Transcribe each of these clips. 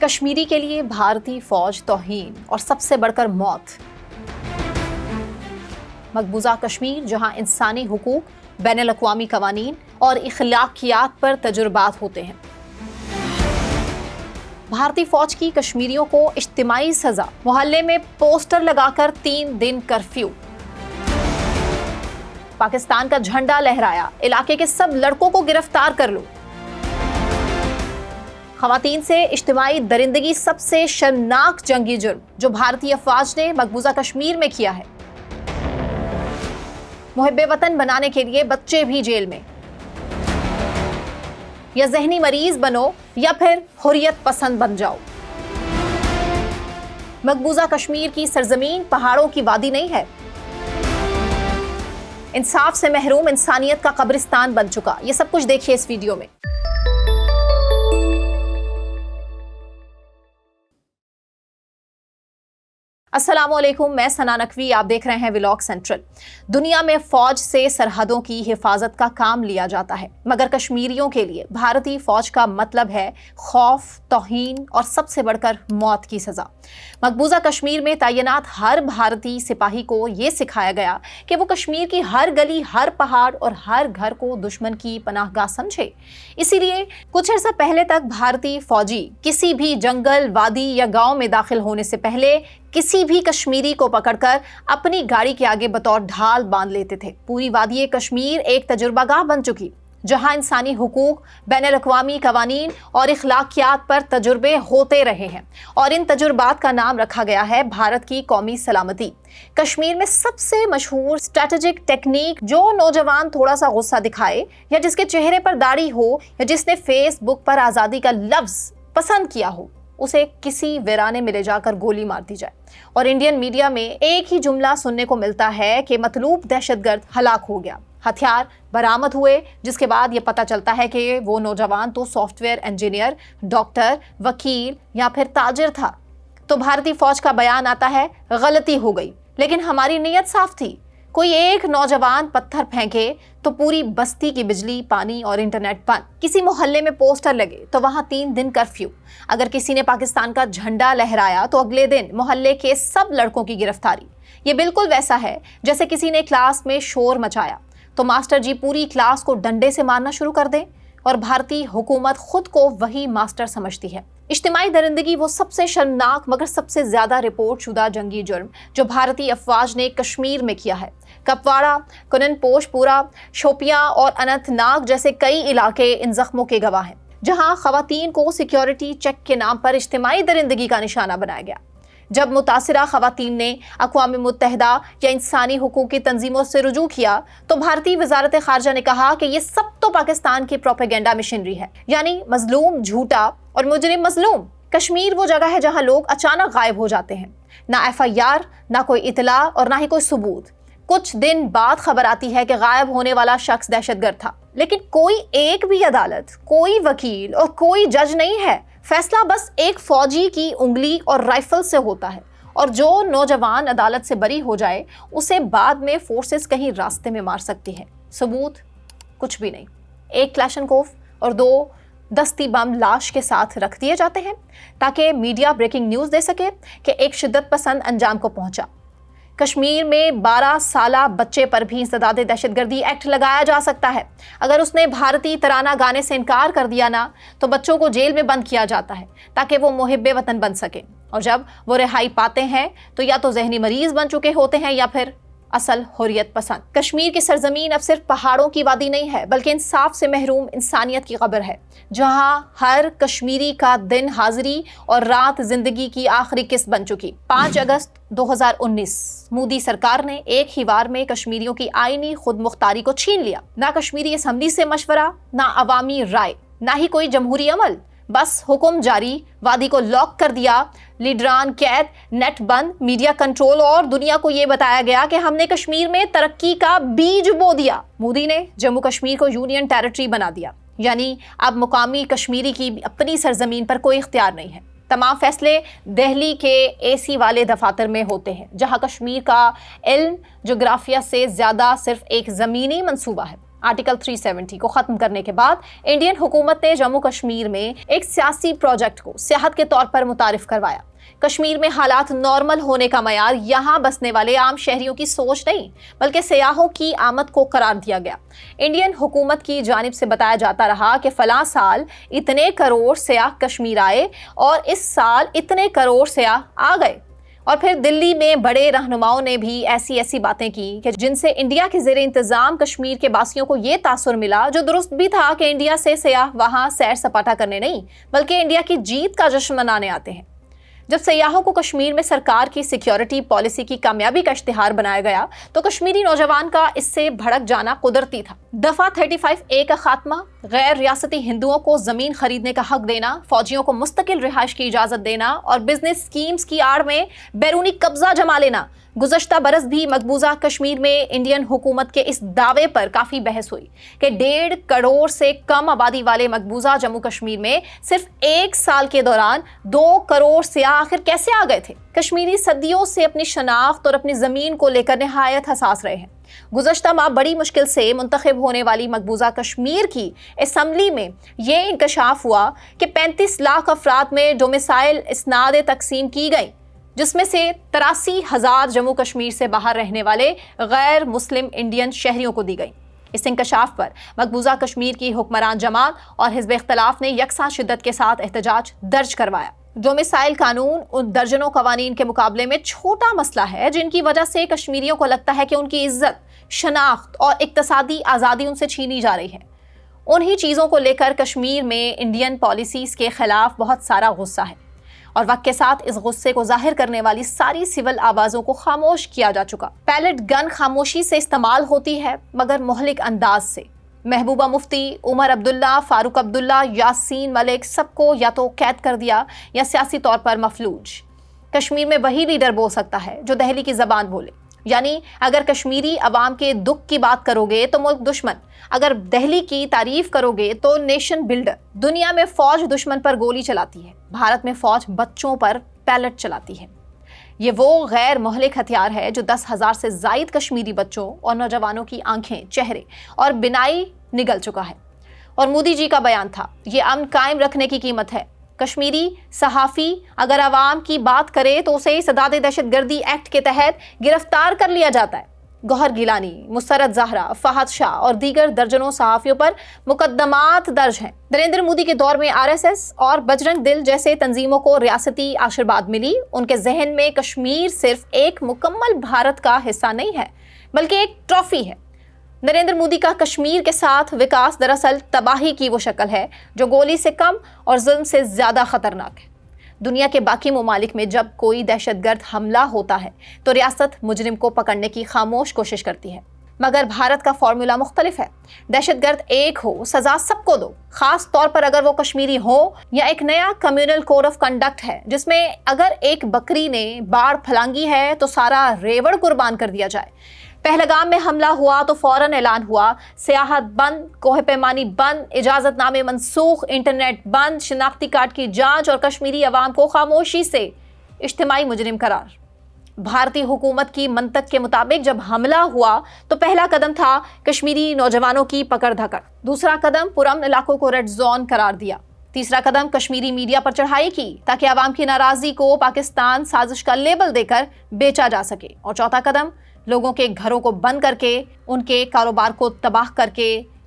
کشمیری کے لیے بھارتی فوج توہین اور سب سے بڑھ کر موت۔ مقبوضہ کشمیر جہاں انسانی حقوق، بین الاقوامی قوانین اور اخلاقیات پر تجربات ہوتے ہیں۔ بھارتی فوج کی کشمیریوں کو اجتماعی سزا، محلے میں پوسٹر لگا کر 3 دن کرفیو۔ پاکستان کا جھنڈا لہرایا، علاقے کے سب لڑکوں کو گرفتار کر لو۔ خواتین سے اجتماعی درندگی سب سے شرمناک جنگی جرم جو بھارتی افواج نے مقبوضہ کشمیر میں کیا ہے۔ محب وطن بنانے کے لیے بچے بھی جیل میں۔ یا ذہنی مریض بنو یا پھر حریت پسند بن جاؤ۔ مقبوضہ کشمیر کی سرزمین پہاڑوں کی وادی نہیں ہے۔ انصاف سے محروم انسانیت کا قبرستان بن چکا۔ یہ سب کچھ دیکھیے اس ویڈیو میں۔ السلام علیکم، میں ثنا نقوی، آپ دیکھ رہے ہیں ولاگ سینٹرل۔ دنیا میں فوج سے سرحدوں کی حفاظت کا کام لیا جاتا ہے، مگر کشمیریوں کے لیے بھارتی فوج کا مطلب ہے خوف، توہین اور سب سے بڑھ کر موت کی سزا۔ مقبوضہ کشمیر میں تعینات ہر بھارتی سپاہی کو یہ سکھایا گیا کہ وہ کشمیر کی ہر گلی، ہر پہاڑ اور ہر گھر کو دشمن کی پناہ گاہ سمجھے۔ اسی لیے کچھ عرصہ پہلے تک بھارتی فوجی کسی بھی جنگل، وادی یا گاؤں میں داخل ہونے سے پہلے کسی بھی کشمیری کو پکڑ کر اپنی گاڑی کے آگے بطور ڈھال باندھ لیتے تھے۔ پوری وادی کشمیر ایک تجربہ گاہ بن چکی، جہاں انسانی حقوق، بین الاقوامی قوانین اور اخلاقیات پر تجربے ہوتے رہے ہیں، اور ان تجربات کا نام رکھا گیا ہے بھارت کی قومی سلامتی۔ کشمیر میں سب سے مشہور اسٹریٹجک ٹیکنیک جو نوجوان تھوڑا سا غصہ دکھائے، یا جس کے چہرے پر داڑھی ہو، یا جس نے فیس بک پر آزادی کا لفظ پسند کیا ہو، اسے کسی ویرانے میں لے جا کر گولی مار دی جائے۔ اور انڈین میڈیا میں ایک ہی جملہ سننے کو ملتا ہے کہ مطلوب دہشت گرد ہلاک ہو گیا۔ ہتھیار برآمد ہوئے، جس کے بعد یہ پتہ چلتا ہے کہ وہ نوجوان تو سافٹ ویئر انجینئر، ڈاکٹر، وکیل یا پھر تاجر تھا۔ تو بھارتی فوج کا بیان آتا ہے غلطی ہو گئی، لیکن ہماری نیت صاف تھی۔ کوئی ایک نوجوان پتھر پھینکے تو پوری بستی کی بجلی، پانی اور انٹرنیٹ بند۔ کسی محلے میں پوسٹر لگے تو وہاں 3 دن کرفیو۔ اگر کسی نے پاکستان کا جھنڈا لہرایا تو اگلے دن محلے کے سب لڑکوں کی گرفتاری۔ یہ بالکل ویسا ہے جیسے کسی نے کلاس میں شور مچایا تو ماسٹر جی پوری کلاس کو ڈنڈے سے مارنا شروع کر دیں، اور بھارتی حکومت خود کو وہی ماسٹر سمجھتی ہے۔ اجتماعی درندگی وہ سب سے شرمناک مگر سب سے زیادہ رپورٹ شدہ جنگی جرم جو بھارتی افواج نے کشمیر میں کیا ہے۔ کپواڑہ، کنن پوش پورہ، شوپیاں اور اننت ناگ جیسے کئی علاقے ان زخموں کے گواہ ہیں، جہاں خواتین کو سیکیورٹی چیک کے نام پر اجتماعی درندگی کا نشانہ بنایا گیا۔ جب متاثرہ خواتین نے اقوام متحدہ یا انسانی حقوق کی تنظیموں سے رجوع کیا تو بھارتی وزارت خارجہ نے کہا کہ یہ سب تو پاکستان کی پروپیگنڈا مشنری ہے، یعنی مظلوم جھوٹا اور مجرم مظلوم۔ کشمیر وہ جگہ ہے جہاں لوگ اچانک غائب ہو جاتے ہیں، نہ FIR، نہ کوئی اطلاع اور نہ ہی کوئی ثبوت۔ کچھ دن بعد خبر آتی ہے کہ غائب ہونے والا شخص دہشت گرد تھا، لیکن کوئی ایک بھی عدالت، کوئی وکیل اور کوئی جج نہیں ہے۔ فیصلہ بس ایک فوجی کی انگلی اور رائفل سے ہوتا ہے، اور جو نوجوان عدالت سے بری ہو جائے اسے بعد میں فورسز کہیں راستے میں مار سکتی ہے۔ ثبوت کچھ بھی نہیں۔ ایک کلاشنکوف اور 2 دستی بم لاش کے ساتھ رکھ دیے جاتے ہیں تاکہ میڈیا بریکنگ نیوز دے سکے کہ ایک شدت پسند انجام کو پہنچا۔ کشمیر میں 12 سالہ بچے پر بھی انسداد دہشت گردی ایکٹ لگایا جا سکتا ہے۔ اگر اس نے بھارتی ترانہ گانے سے انکار کر دیا نا تو بچوں کو جیل میں بند کیا جاتا ہے تاکہ وہ محب وطن بن سکیں، اور جب وہ رہائی پاتے ہیں تو یا تو ذہنی مریض بن چکے ہوتے ہیں یا پھر اصل حریت پسند۔ کشمیر کی سرزمین اب صرف پہاڑوں کی وادی نہیں ہے، بلکہ انصاف سے محروم انسانیت کی قبر ہے، جہاں ہر کشمیری کا دن حاضری اور رات زندگی کی آخری قسط بن چکی۔ 5 اگست 2019 مودی سرکار نے ایک ہی وار میں کشمیریوں کی آئینی خود مختاری کو چھین لیا۔ نہ کشمیری اسمبلی سے مشورہ، نہ عوامی رائے، نہ ہی کوئی جمہوری عمل، بس حکم جاری، وادی کو لاک کر دیا، لیڈران قید، نیٹ بند، میڈیا کنٹرول، اور دنیا کو یہ بتایا گیا کہ ہم نے کشمیر میں ترقی کا بیج بو دیا۔ مودی نے جموں کشمیر کو یونین ٹیریٹری بنا دیا، یعنی اب مقامی کشمیری کی اپنی سرزمین پر کوئی اختیار نہیں ہے۔ تمام فیصلے دہلی کے AC والے دفاتر میں ہوتے ہیں، جہاں کشمیر کا علم جغرافیہ سے زیادہ صرف ایک زمینی منصوبہ ہے۔ आर्टिकल 370 को खत्म करने के बाद इंडियन हुकूमत ने जम्मू कश्मीर में एक सियासी प्रोजेक्ट को सियाहत के तौर पर मुतारिफ करवाया। कश्मीर में हालात नॉर्मल होने का मयार यहाँ बसने वाले आम शहरियों की सोच नहीं बल्कि सयाहों की आमद को करार दिया गया। इंडियन हुकूमत की जानिब से बताया जाता रहा कि फलां साल इतने करोड़ सयाह कश्मीर आए और इस साल इतने करोड़ सयाह आ गए। और फिर दिल्ली में बड़े रहनुमाओं ने भी ऐसी ऐसी बातें की कि जिनसे इंडिया के ज़ेरे इंतज़ाम कश्मीर के वासियों को ये तासुर मिला, जो दुरुस्त भी था, कि इंडिया से सयाह वहाँ सैर सपाटा करने नहीं बल्कि इंडिया की जीत का जश्न मनाने आते हैं। जब सयाहों को कश्मीर में सरकार की सिक्योरिटी पॉलिसी की कामयाबी का इश्तिहार बनाया गया तो कश्मीरी नौजवान का इससे भड़क जाना कुदरती था। दफा 35A का खात्मा, गैर रियासती हिंदुओं को जमीन खरीदने का हक देना, फौजियों को मुस्तकिल रिहाइश की इजाजत देना और बिजनेस स्कीम्स की आड़ में बैरूनी कब्जा जमा लेना। गुज़श्ता बरस भी मकबूजा कश्मीर में इंडियन हुकूमत के इस दावे पर काफ़ी बहस हुई कि 1.5 करोड़ से कम आबादी वाले मकबूजा जम्मू कश्मीर में सिर्फ 1 साल के दौरान 2 करोड़ सयाह आखिर कैसे आ गए थे। कश्मीरी सदियों से अपनी शनाख्त और अपनी ज़मीन को लेकर निहायत हसास रहे हैं। गुज़श्ता माह बड़ी मुश्किल से मुंतखब होने वाली मकबूजा कश्मीर की असम्बली में ये इंकशाफ हुआ कि 35 लाख अफराद में डोमिसाइल इसनाद तकसीम की गई, जिसमें से 83,000 जम्मू कश्मीर से बाहर रहने वाले गैर मुस्लिम इंडियन शहरियों को दी गई। इस इंकशाफ पर मकबूजा कश्मीर की हुक्मरान जमात और हिज़्ब इख्तिलाफ ने यकसा शिद्दत के साथ एहतजाज दर्ज करवाया। डोमिसाइल कानून उन दर्जनों कवानीन के मुकाबले में छोटा मसला है जिनकी वजह से कश्मीरियों को लगता है कि उनकी इज्जत, शनाख्त और इक्तसादी आज़ादी उनसे छीनी जा रही है। उन्हीं चीज़ों को लेकर कश्मीर में इंडियन पॉलिसीज़ के खिलाफ बहुत सारा गुस्सा है और वक्त के साथ इस गुस्से को जाहिर करने वाली सारी सिविल आवाज़ों को खामोश किया जा चुका। पैलेट गन खामोशी से इस्तेमाल होती है मगर मोहलिक अंदाज से। महबूबा मुफ्ती, उमर अब्दुल्ला, फारूक अब्दुल्ला, यासीन मलिक, सबको या तो कैद कर दिया या सियासी तौर पर मफलूज। कश्मीर में वही लीडर बोल सकता है जो दहली की ज़बान बोले, यानी अगर कश्मीरी अवाम के दुख की बात करोगे तो मुल्क दुश्मन, अगर दहली की तारीफ करोगे तो नेशन बिल्डर। दुनिया में फौज दुश्मन पर गोली चलाती है, भारत में फौज बच्चों पर पैलेट चलाती है। ये वो गैर मोहलिक हथियार है जो 10,000 से ज़ायद कश्मीरी बच्चों और नौजवानों की आंखें, चेहरे और बिनाई निगल चुका है। और मोदी जी का बयान था, ये अमन कायम रखने की कीमत है। कश्मीरी सहाफ़ी अगर अवाम की बात करे तो उसे सदाद दहशतगर्दी एक्ट के तहत गिरफ्तार कर लिया जाता है। गौहर गिलानी, मुसरत ज़हरा, फहद शाह और दीगर दर्जनों सहाफ़ियों पर मुकदमात दर्ज हैं। नरेंद्र मोदी के दौर में RSS और बजरंग दिल जैसे तंजीमों को रियासती आशीर्वाद मिली। उनके जहन में कश्मीर सिर्फ एक मुकम्मल भारत का हिस्सा नहीं है बल्कि एक ट्रॉफी है। नरेंद्र मोदी का कश्मीर के साथ विकास दरअसल तबाही की वो शक्ल है जो गोली से कम और जुल्म से ज़्यादा ख़तरनाक है। दुनिया के बाकी ममालिक में जब कोई दहशतगर्द हमला होता है तो रियासत मुजरिम को पकड़ने की खामोश कोशिश करती है, मगर भारत का फॉर्मूला मुख्तलिफ है। दहशतगर्द एक हो, सज़ा सबको दो, ख़ास तौर पर अगर वो कश्मीरी हो, या एक नया कम्युनल कोड ऑफ कंडक्ट है जिसमें अगर एक बकरी ने बाढ़ फलांगी है तो सारा रेवड़ कुर्बान कर दिया जाए। पहलगाम में हमला हुआ तो फौरन ऐलान हुआ सियाहत बंद, कोह पैमानी बंद, इजाज़तनामे मनसूख, इंटरनेट बंद, शिनाख्ती कार्ड की जांच और कश्मीरी अवाम को खामोशी से इज्तिमाई मुजरिम करार। भारतीय हुकूमत की मंतक के मुताबिक जब हमला हुआ तो पहला कदम था कश्मीरी नौजवानों की पकड़ धकड़, दूसरा कदम पुरअमन इलाकों को रेड जोन करार दिया, तीसरा कदम कश्मीरी मीडिया पर चढ़ाई की ताकि अवाम की नाराज़गी को पाकिस्तान साजिश का लेबल देकर बेचा जा सके, और चौथा कदम लोगों के घरों को बंद करके उनके कारोबार को तबाह करके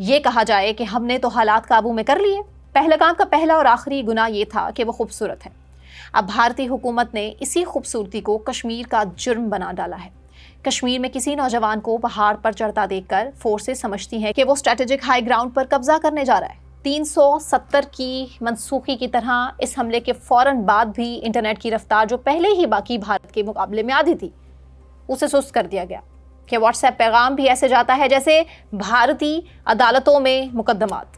ये कहा जाए कि हमने तो हालात काबू में कर लिए। पहलगाम का पहला और आखिरी गुनाह ये था कि वो खूबसूरत है। अब भारतीय हुकूमत ने इसी खूबसूरती को कश्मीर का जुर्म बना डाला है। कश्मीर में किसी नौजवान को पहाड़ पर चढ़ता देखकर फोर्सेस समझती हैं कि वो स्ट्रेटेजिक हाई ग्राउंड पर कब्जा करने जा रहा है। 370 की मनसूखी की तरह इस हमले के फौरन बाद भी इंटरनेट की रफ्तार जो पहले ही बाकी भारत के मुकाबले में आधी थी उसे सुस्त कर दिया गया कि व्हाट्सएप पैगाम भी ऐसे जाता है जैसे भारतीय अदालतों में मुकदमात,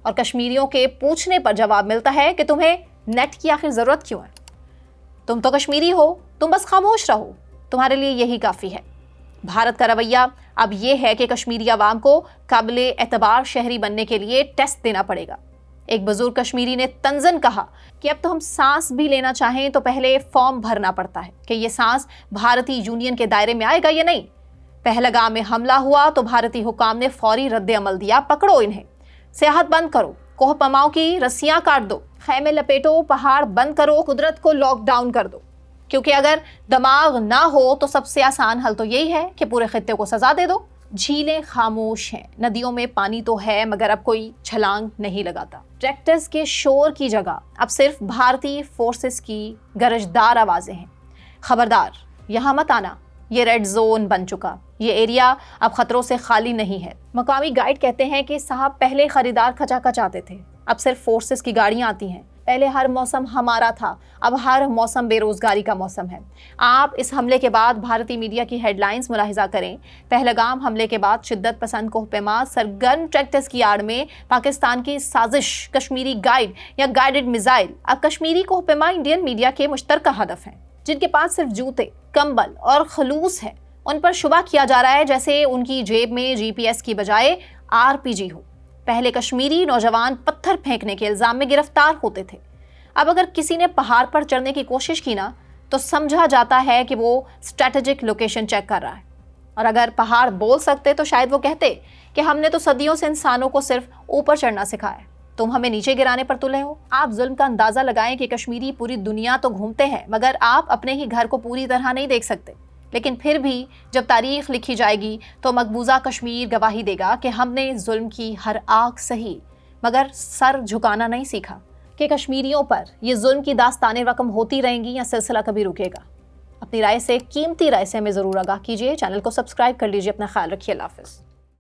और कश्मीरियों के पूछने पर जवाब मिलता है कि तुम्हें नेट की आखिर ज़रूरत क्यों है, तुम तो कश्मीरी हो, तुम बस खामोश रहो, तुम्हारे लिए यही काफ़ी है। भारत का रवैया अब ये है कि कश्मीरी अवाम को काबिल एतबार शहरी बनने के लिए टेस्ट देना पड़ेगा। एक बुजुर्ग कश्मीरी ने तंजन कहा कि अब तो हम सांस भी लेना चाहें तो पहले फॉर्म भरना पड़ता है कि ये सांस भारतीय यूनियन के दायरे में आएगा या नहीं। पहलगाम में हमला हुआ तो भारतीय हुकाम ने फौरी रद्द अमल दिया, पकड़ो इन्हें, सियाहत बंद करो, कोह पमाओं की रस्सियां काट दो, खैमे लपेटो, पहाड़ बंद करो, कुदरत को लॉकडाउन कर दो। क्योंकि अगर दिमाग ना हो तो सबसे आसान हल तो यही है कि पूरे खित्ते को सजा दे दो। झीलें खामोश हैं, नदियों में पानी तो है मगर अब कोई छलांग नहीं लगाता। ट्रैक्टर्स के शोर की जगह अब सिर्फ भारतीय फोर्सेस की गरजदार आवाजें हैं। खबरदार, यहाँ मत आना, ये रेड जोन बन चुका, ये एरिया अब खतरों से खाली नहीं है। मकामी गाइड कहते हैं कि साहब पहले खरीदार खचाखच आते थे, अब सिर्फ फोर्सेस की गाड़ियां आती हैं। पहले हर मौसम हमारा था, अब हर मौसम बेरोजगारी का मौसम है। आप इस हमले के बाद भारतीय मीडिया की हेडलाइंस मुलाहिजा करें। पहलगाम हमले के बाद शिद्दत पसंद कोहपेमा सरगर्म ट्रैक्टर्स की आड़ में पाकिस्तान की साजिश, कश्मीरी गाइड या गाइडेड मिसाइल। अब कश्मीरी कोहपेमा इंडियन मीडिया के मुश्तरका हदफ हैं, जिनके पास सिर्फ जूते, कंबल और खलूस है। उन पर शुबा किया जा रहा है जैसे उनकी जेब में GPS की बजाय RPG हो। पहले कश्मीरी नौजवान पत्थर फेंकने के इल्जाम में गिरफ्तार होते थे, अब अगर किसी ने पहाड़ पर चढ़ने की कोशिश की ना तो समझा जाता है कि वो स्ट्रेटेजिक लोकेशन चेक कर रहा है। और अगर पहाड़ बोल सकते तो शायद वो कहते कि हमने तो सदियों से इंसानों को सिर्फ ऊपर चढ़ना सिखाया, तुम हमें नीचे गिराने पर तुले हो। आप जुल्म का अंदाजा लगाएं कि कश्मीरी पूरी दुनिया तो घूमते हैं मगर आप अपने ही घर को पूरी तरह नहीं देख सकते। लेकिन फिर भी जब तारीख लिखी जाएगी तो मकबूजा कश्मीर गवाही देगा कि हमने जुल्म की हर आग सही मगर सर झुकाना नहीं सीखा। कि कश्मीरियों पर ये जुल्म की दास्तानें रकम होती रहेंगी या सिलसिला कभी रुकेगा। अपनी राय से, कीमती राय से हमें ज़रूर आगाह कीजिए। चैनल को सब्सक्राइब कर लीजिए। अपना ख्याल रखिए। अल्लाह हाफ़िज़।